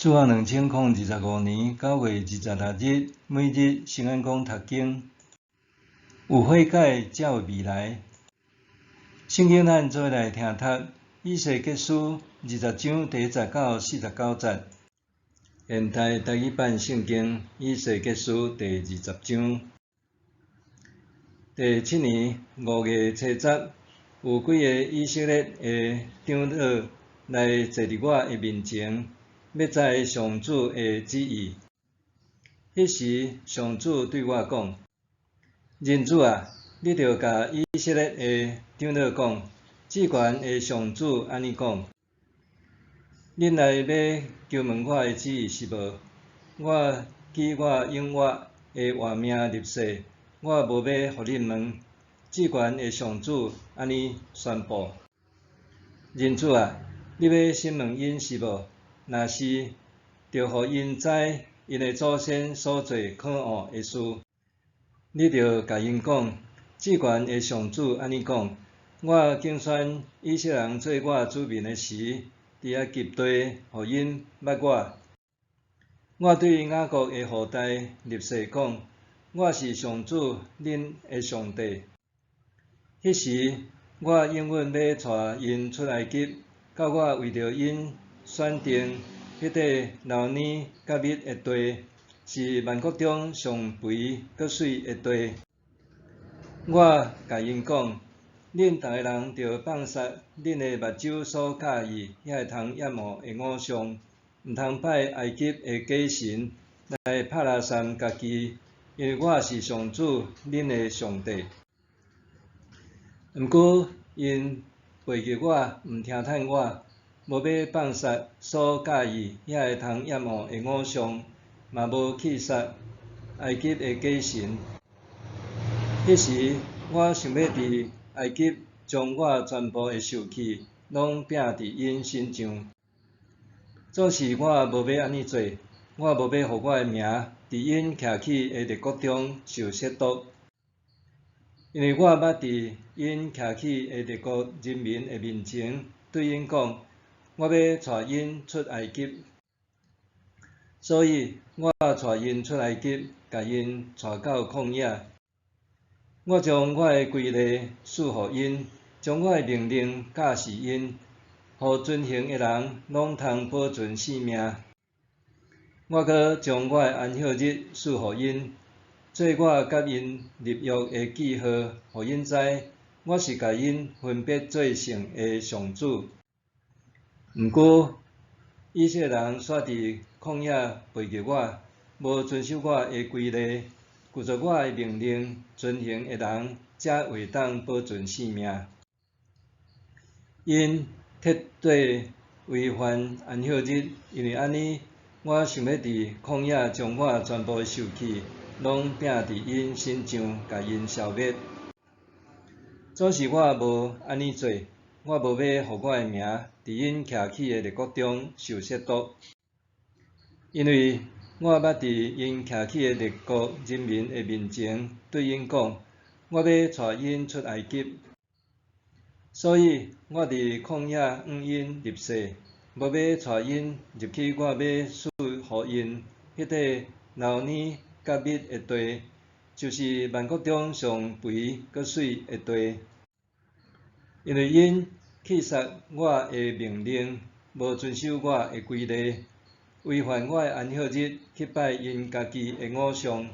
主后2025年9月26日，每日圣安宫读经，有悔改才有未来。圣经咱做来听读，以西结书20章第10到49节。现代台语版圣经以西结书第20章。第7年5月初十，有几个以色列的长老来坐伫我的面前，要知上主的旨意。迄时，上主对我讲：“人子啊，你着甲以色列的长老讲，至悬的上主安尼讲：恁来要求问我的旨意是无？我记我永远的活命立誓，我无要互恁问。至悬的上主安尼宣布：人子啊，你要审问因是无？若是，着互因知因的祖先所做可恶的事。你着甲因讲，至悬的上主安尼讲：我竞选以色列人做我子民的时，伫埃及地，互因捌我。我对雅各的后代立誓讲：我是上主恁的上帝。迄时，我永远要带因出埃及，到我为着因选定迄块流奶甲蜜的地，是万国中上肥阁水的地。我甲因讲：恁逐个人着放杀恁的目睭所喜意遐会通厌恶的偶像，毋通拜埃及的假神来拍拉散家己，因为我是上主恁的上帝。毋过因背逆我，毋听趁我，无要放杀所喜意遐会通厌恶的偶像，嘛无去杀埃及的假神。迄时，我想要伫埃及将我全部的受气，拢摒伫因身上。总是我无要安尼做，我无要互我的名伫因徛起的列国中受亵渎。因为我捌伫因徛起的列国人民的面前，对因讲，我要带因出埃及。所以，我带因出埃及，甲因带到旷野。我将我的规例赐互因，将我的命令教示因，互遵行的人拢通保存性命。我阁将我的安息日赐互因，做我甲因立约的记号，互因知我是甲因分别做圣的上主。毋过，以色列人煞伫旷野背逆我，无遵守我的规例，顾着我的命令，遵行的人才会当保存性命。因彻底违反安息日，因为安尼，我想要伫旷野将我全部的受气，拢摒伫因身上，甲因消灭。总是我无安尼做，我无要互我的名伫因徛起的列国中受亵渎，因为我捌伫因徛起的列国人民的面前，对因讲，我要带因出埃及。所以，我伫旷野向因立誓，无要带因入去我要赐互因迄块流奶甲蜜的地，就是万国中上肥阁水的地。因为因去杀我的命令，无遵守我的规例，违反我的安息日，去拜因家己的偶像。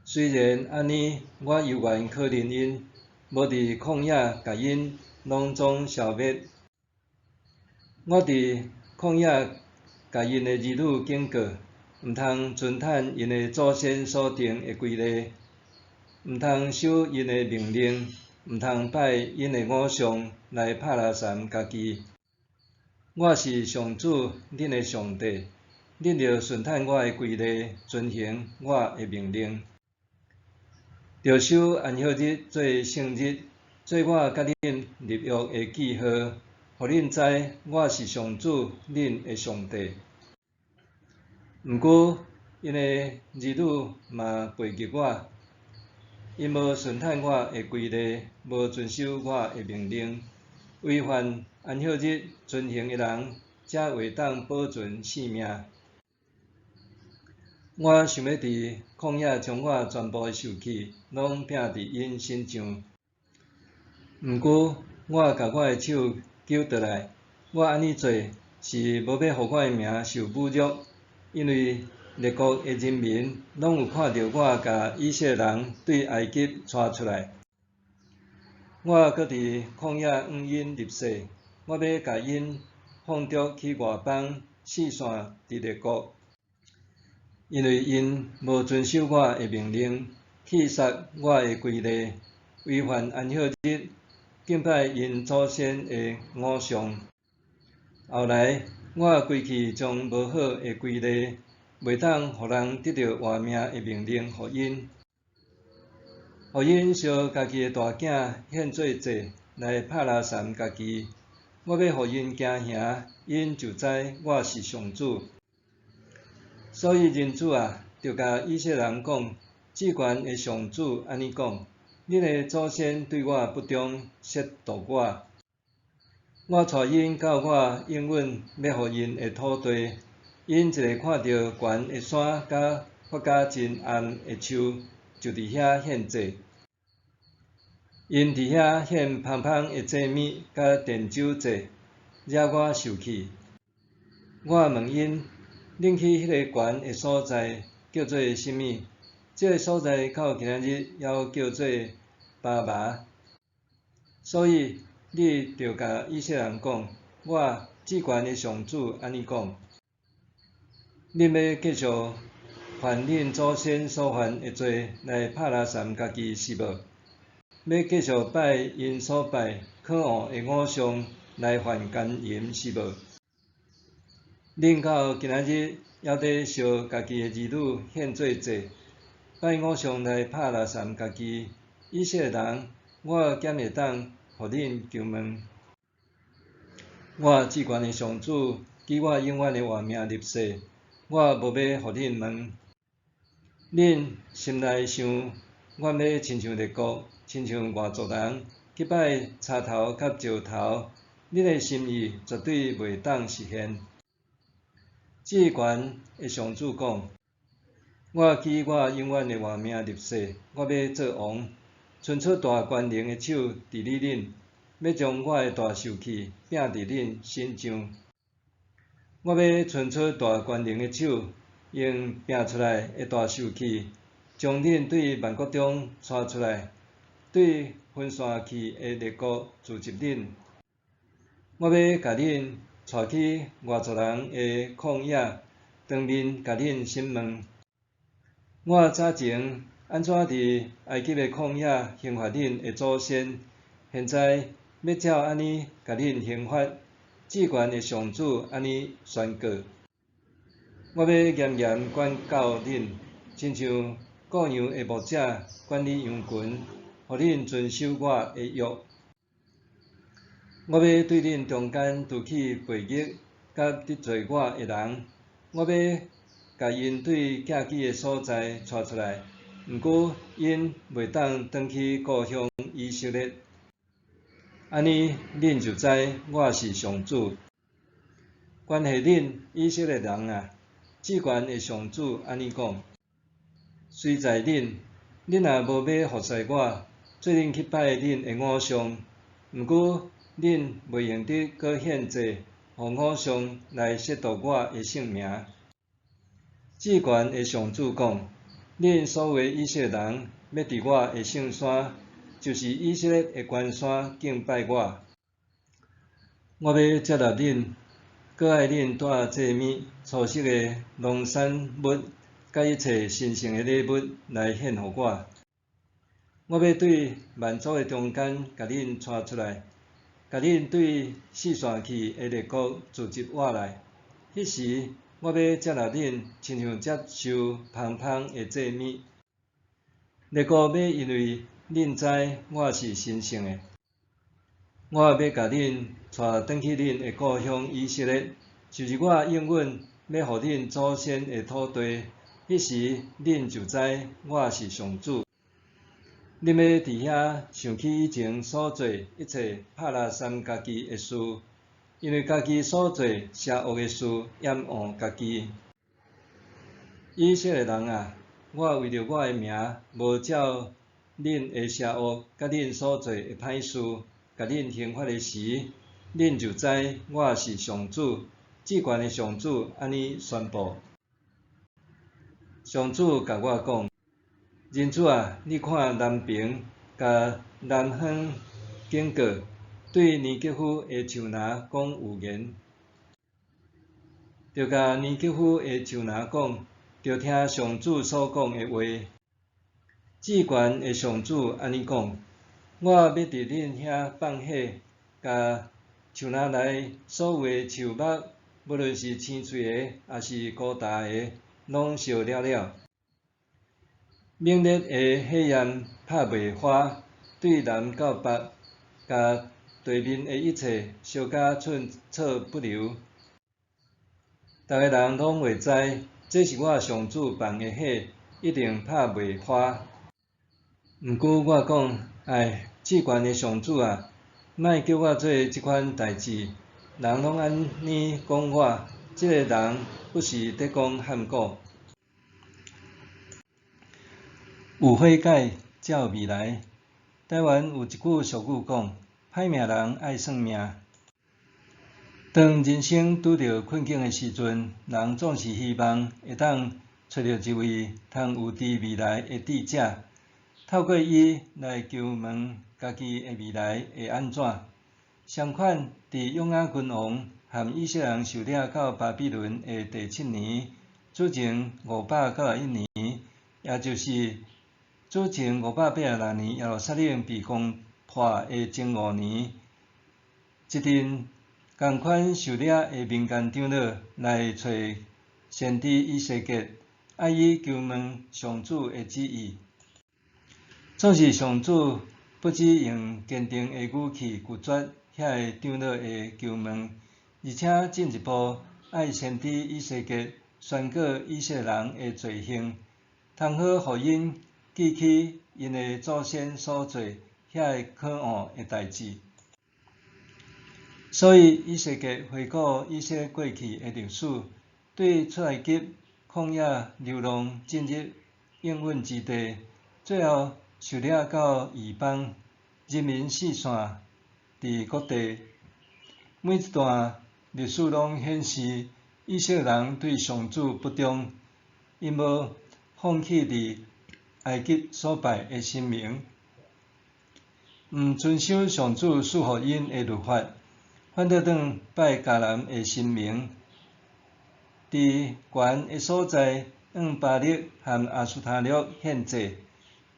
虽然安尼，我犹原可怜因，无伫旷野甲因拢总消灭。我伫旷野甲因的儿女警告，毋通遵趁因的祖先所定的规例，毋通守因的命令，毋通拜因的偶像来拍拉散家己。我是上主恁的上帝，恁着顺趁我的规例，遵行我的命令，着守安息日做圣日，做我甲恁立约的记号，互恁知我是上主恁的上帝。毋过，因的儿女嘛背逆我，因无顺趁我的规例，无遵守我的命令，违反安息日，遵行的人才会当保存性命。我想要伫旷野将我全部的受气，拢摒伫因身上。毋过，我甲我的手揪倒来，我安尼做是无要互我的名受侮辱，因为列国的人民拢有看到我甲以色列人对埃及带出来。我搁伫旷野向因立誓，我要甲因放逐去外邦，四散伫列国。因为因无遵守我的命令，去杀我的规例，违反安息日，敬拜因祖先的偶像。后来我归去将无好的规例，袂当互人得到活命的命令，互因烧家己的大囝献做祭来拍拉散家己。我要互因惊吓，因就知我是上主。所以人子啊，就甲以色列人讲，至悬的上主安尼讲：恁的祖先对我不忠，亵渎我。我带因到我应允要互因的土地，因一个看到悬的山甲发甲真暗的树，就伫遐献祭。因伫遐献芳芳的祭物甲奠酒祭，惹我受气。我问因。恁去迄个悬的所在叫做甚物？这个所在到今仔日还叫做巴麻。所以你着甲以色列人讲，我至悬的上主安尼讲：恁要继续犯恁祖先所犯的罪来拍拉散家己是无？要继续拜因所拜可恶的偶像来犯奸淫是无？恁到今仔日还伫烧家己的儿女献做祭，拜偶像来拍拉散家己。以色列人，我减会当互恁求问。我至悬的上主，记我永远的活命立誓，我无要互恁问。恁心内想，我要亲像列国，亲像外族人，去拜插头甲石头，恁的心意绝对袂当实现。至悬的上主讲：我记我永远的活命立誓，我要做王，伸出大权能的手治理恁，要将我的大受气摒伫恁身上。我要伸出大权能的手，用摒出来的大受气，将恁对万国中带出来，对分散去的列国聚集恁。我要甲恁带去外族人的旷野，当面甲恁审问。我早前安怎伫埃及的旷野刑罚恁的祖先，现在要照安尼甲恁刑罚。至悬的上主安尼宣告：我要严严管教恁，亲像牧羊的牧者管理羊群，互恁遵守我的约。我要对恁中间除去悖逆甲得罪我的人，我要甲因对寄居的所在带出来，毋过因袂当转去故乡以色列。安尼恁就知我是上主。关系恁以色列人啊，至悬的上主安尼讲：虽在恁若无要服侍我，做恁去拜恁的偶像，毋过恁袂用得搁献祭，互偶像来亵渎我的圣名。至悬的上主讲：恁所有以色列人要伫我的圣山，就是以色列的关山敬拜我。我要接纳恁，搁爱恁带祭物、初熟的农产物，甲一切神圣的礼物来献互我。我要对万族的中间甲恁带出来。甲恁对四散去的列国聚集我来，迄时我要接纳恁，亲像接受芳芳的祭物。列国要因为恁知我是神圣的，我要甲恁带转去恁的故乡以色列，就是我应允要互恁祖先的土地。迄时恁就知我是上主。恁要伫遐想起以前所做一切拍拉散家己的事，因为家己所做邪恶的事掩护家己。以色列人啊，我为着我的名，无照恁的邪恶，甲恁所做的歹事，甲恁刑罚的时，恁就知我是上主，至悬的上主安尼宣布。上主甲我讲：人子啊，你看南边甲南方警告，对尼基夫的树林讲有言，就甲尼基夫的树林讲，就听上主所讲的话。至悬的上主安尼讲：我要伫恁遐放火，甲树林内所有的树木，无论是青翠的，还是高大的，拢烧了了。猛烈的火焰拍袂花，对南到北，甲地面的一切烧甲寸草不留。逐个人拢会知，这是我上主放的火，一定拍袂花。毋过我讲，至悬的上主啊，莫叫我做即款代志。人拢安尼讲我，即个人不是在讲喊果。有悔改才有未来。台湾有一句俗语讲：歹命人爱算命。当人生拄着困境的时阵，人总是希望会当找到一位通有知未来的智者。透过伊来求问家己的未来会安怎。相反，伫约雅君王和以色列人受掠到巴比伦的第7年，主前591年，也就是主前586年，耶路撒冷被攻破的前5年，一阵同款受掠的民间长老来找先知以西结，爱伊求问上主的旨意。总是上主不只用坚定的语气拒绝遐个长老的求问，而且进一步爱先知以西结宣告以色列人的罪行，通好予因记起因的祖先所做遐个可恶的代志。所以以西结回顾以色列过去的历史，对出埃及旷野流浪进入应允之地，最后受掠到异邦，人民四散伫各地。每一段历史拢显示以色列人对上主不忠，因无放弃伫埃及所拜的神明，毋遵守上主赐予因的律法，反倒转拜迦南的神明。伫悬的所在，巴力和阿斯塔略献祭，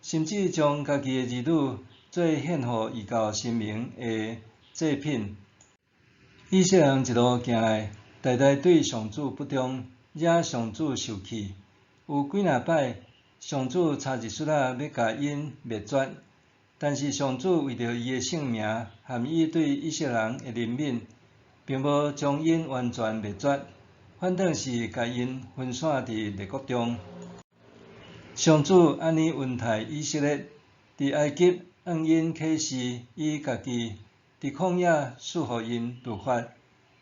甚至将家己的儿女做献予异教神明的祭品。以色列人一路行来，代代对上主不忠，惹上主生气。有几若摆，上主差一撮仔要甲因灭绝，但是上主为着伊的性命和伊对以色列人的怜悯，并无将因完全灭绝，反倒是甲因分散伫列国中。上主安尼恩待以色列，伫埃及向因启示伊家己，伫旷野赐予因律法，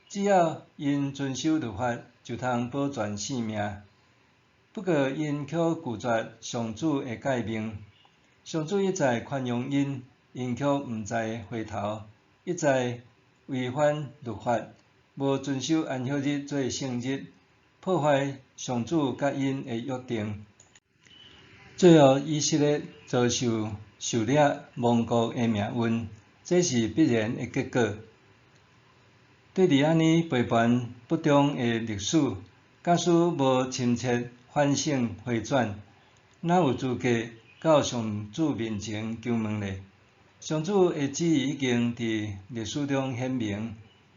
只要因遵守律法，就通保全性命。不过因却拒绝上主的诫命，上主一再宽容因，因却毋知回头，一再违反律法，无遵守安息日做圣日，破坏上主甲因的约定。最后以色列遭受掠亡国的命运，这是必然的结果。对伫安尼背叛不忠的历史，假使无深切反省回转，哪有资格到上主面前求问呢？上主的旨意已经伫历史中显明，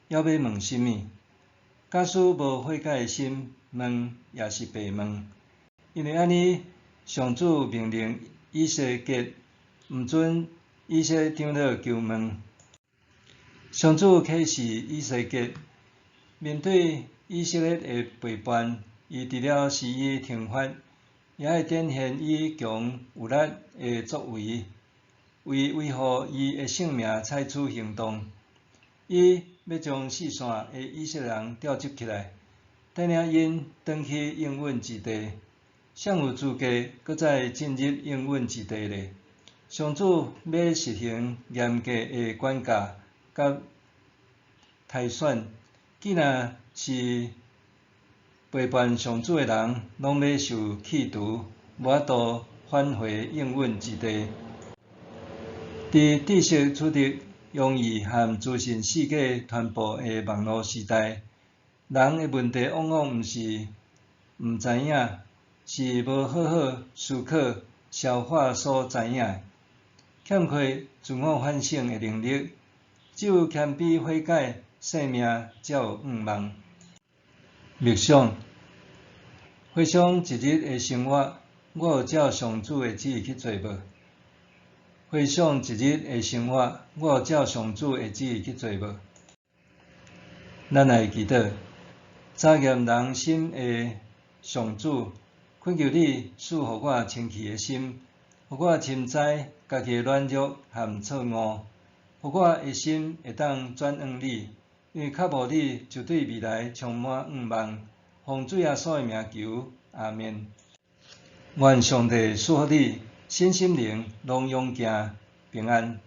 要问甚么？假使无悔改的心，问也是白问。因为安尼，上主命令以西结毋准以色列长老求问。上主启示以西结，面对以色列的背叛，伊除了施以惩罚，也会展现伊强有力的作为，为维护伊的性命采取行动。伊要将四线的以色列人召集起来，带领因返去应允之地。谁有资格搁再进入应允之地呢？上主要实行严格的管教甲筛选，既然是背叛上主的人，拢要受弃除，无法度返回应允之地。伫知识取得容易和资讯世界传播的网络时代，人的问题往往毋是毋知影，是无好好思考、消化所知影的，欠缺自我反省的能力。只有谦卑悔改，生命才有盼望。默想，回想一日的生活，我有照上主的旨意去做无？回想一日的生活，我有照上主的旨意去做无？咱来祈祷，查验人心的上主，恳求你赐予我清气的心，予我深知家己的软弱和错误，予我的心会当转向你，因为较无你就对未来充满盼望。奉主耶稣的名求，阿们。愿上帝赐予你身心灵拢勇健平安。